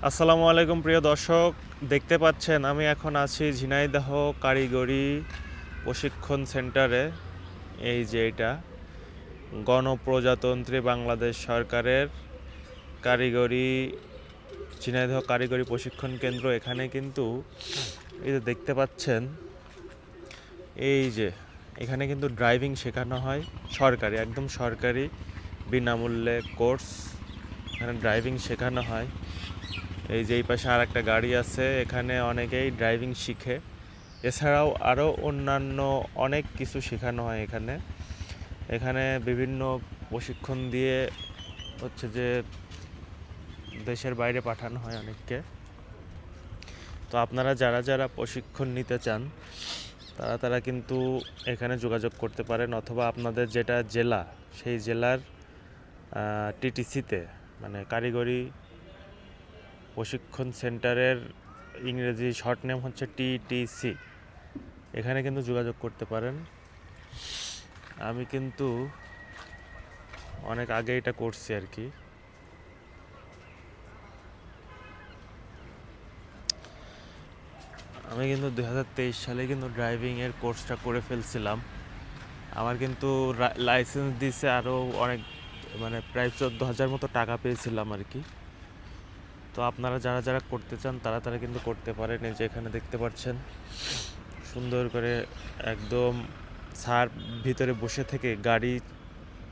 আসসালামু আলাইকুম প্রিয় দর্শক, দেখতে পাচ্ছেন আমি এখন আছি ঝিনাইদহ কারিগরি প্রশিক্ষণ সেন্টারে। এই যে এটা গণপ্রজাতন্ত্রী বাংলাদেশ সরকারের কারিগরি ঝিনাইদহ কারিগরি প্রশিক্ষণ কেন্দ্র। এখানে কিন্তু এই যে দেখতে পাচ্ছেন, এই যে এখানে কিন্তু ড্রাইভিং শেখানো হয়, সরকারি, একদম সরকারি বিনামূল্যে কোর্স। এখানে ড্রাইভিং শেখানো হয়। এই যে এই পাশে আর একটা গাড়ি আছে, এখানে অনেকেই ড্রাইভিং শিখে। এছাড়াও আরও অন্যান্য অনেক কিছু শেখানো হয় এখানে। এখানে বিভিন্ন প্রশিক্ষণ দিয়ে হচ্ছে যে দেশের বাইরে পাঠানো হয় অনেককে। তো আপনারা যারা যারা প্রশিক্ষণ নিতে চান তারা কিন্তু এখানে যোগাযোগ করতে পারেন, অথবা আপনাদের যেটা জেলা সেই জেলার টিটিসিতে, মানে কারিগরি প্রশিক্ষণ সেন্টারের ইংরেজি শর্ট নেম হচ্ছে টিটিসি, এখানে কিন্তু যোগাযোগ করতে পারেন। আমি কিন্তু অনেক আগে এটা করছি আর কি। আমি কিন্তু 2023 সালে কিন্তু ড্রাইভিংয়ের কোর্সটা করে ফেলছিলাম। আমার কিন্তু লাইসেন্স দিছে আরও অনেক, মানে প্রায় 14,000 মতো টাকা পেয়েছিলাম আর কি। তো আপনারা যারা যারা করতে চান তারা কিন্তু করতে পারেন। এই যে এখানে দেখতে পাচ্ছেন সুন্দর করে একদম স্যার ভিতরে বসে থেকে গাড়ি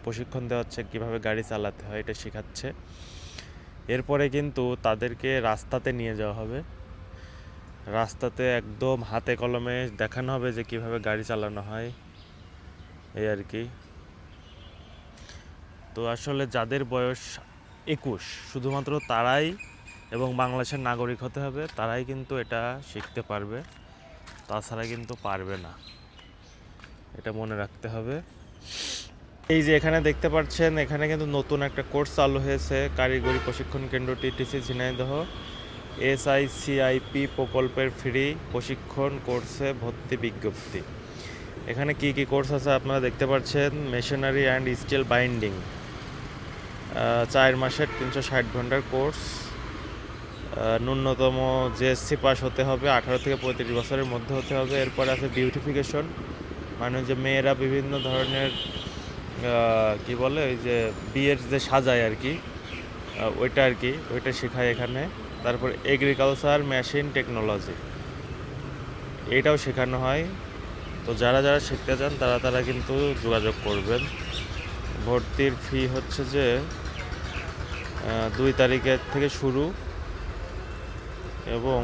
প্রশিক্ষণ দেওয়া হচ্ছে, কীভাবে গাড়ি চালাতে হয় এটা শেখাচ্ছে। এরপরে কিন্তু তাদেরকে রাস্তাতে নিয়ে যাওয়া হবে, রাস্তাতে একদম হাতে কলমে দেখানো হবে যে কীভাবে গাড়ি চালানো হয়, এই আর কি। তো আসলে যাদের বয়স 21 শুধুমাত্র তারাই, এবং বাংলাদেশের নাগরিক হতে হবে, তারাই কিন্তু এটা শিখতে পারবে, তাছাড়া কিন্তু পারবে না, এটা মনে রাখতে হবে। এই যে এখানে দেখতে পাচ্ছেন, এখানে কিন্তু নতুন একটা কোর্স চালু হয়েছে, কারিগরি প্রশিক্ষণ কেন্দ্র টিটিসি ঝিনাইদহ SICIP প্রকল্পের ফ্রি প্রশিক্ষণ কোর্সে ভর্তি বিজ্ঞপ্তি। এখানে কি কি কোর্স আছে আপনারা দেখতে পাচ্ছেন। মেশিনারি অ্যান্ড স্টিল বাইন্ডিং, 4 মাসের 360 ঘন্টার কোর্স। ন্যূনতম জিএসসি পাস হতে হবে, 18 থেকে 35 বছরের মধ্যে হতে হবে। এরপরে আছে বিউটিফিকেশন, মানে যে মেয়েরা বিভিন্ন ধরনের কি বলে, ওই যে বিয়ের যে সাজায় আর কি, ওইটা আর কি, ওইটা শেখায় এখানে। তারপর এগ্রিকালচার মেশিন টেকনোলজি, এইটাও শেখানো হয়। তো যারা যারা শিখতে চান তারা কিন্তু যোগাযোগ করবেন। ভর্তির ফি হচ্ছে যে 2 তারিখের থেকে শুরু, এবং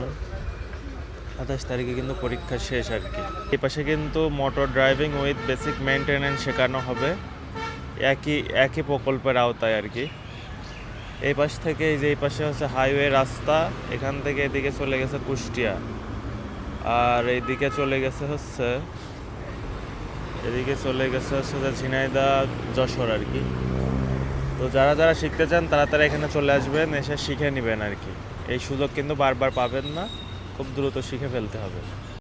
28 তারিখে কিন্তু পরীক্ষা শেষ আর কি। এই পাশে কিন্তু motor driving with basic maintenance শেখানো হবে, একই প্রকল্পের আওতায় আর কি। এই পাশ থেকে, এই যে এই পাশে হচ্ছে হাইওয়ে রাস্তা, এখান থেকে এদিকে চলে গেছে কুষ্টিয়া, আর এইদিকে চলে গেছে হচ্ছে যে ঝিনাইদহ যশোর আর কি। তো যারা যারা শিখতে চান তারা এখানে চলে আসবেন, এসে শিখে নেবেন আর কি। এই সুযোগ কিন্তু বারবার পাবেন না, খুব দ্রুত শিখে ফেলতে হবে।